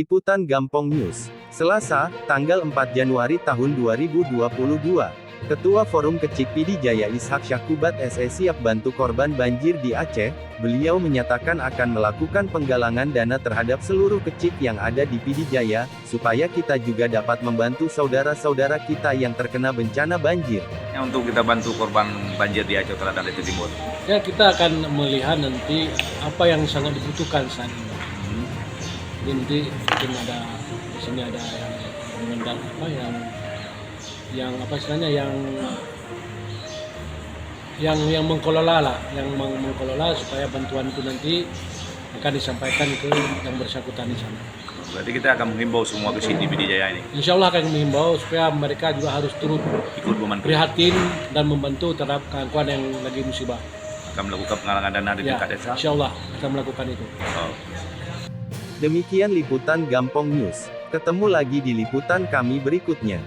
Liputan Gampong News, Selasa, tanggal 4 Januari tahun 2022. Ketua Forum Kecik Pidijaya Ishak Syakubat SE siap bantu korban banjir di Aceh. Beliau menyatakan akan melakukan penggalangan dana terhadap seluruh kecik yang ada di Pidijaya, supaya kita juga dapat membantu saudara-saudara kita yang terkena bencana banjir. Untuk kita bantu korban banjir di Aceh Utara dan Aceh Timur. Ya, kita akan melihat nanti apa yang sangat dibutuhkan saat ini. Jadi nanti mungkin ada di sini ada yang mengendal yang apa istilahnya yang mengkelola lah, yang mengkelola supaya bantuan itu nanti akan disampaikan ke yang bersangkutan di sana. Berarti kita akan menghimbau semua ke sini Pidijaya ini. Insya Allah akan menghimbau supaya mereka juga harus turut Ikut membantu. prihatin dan membantu terhadap kawan yang lagi musibah. Akan melakukan penggalangan dana di Ya, tingkat desa. insya Allah akan melakukan itu. Oh. Demikian liputan Gampong News. Ketemu lagi di liputan kami berikutnya.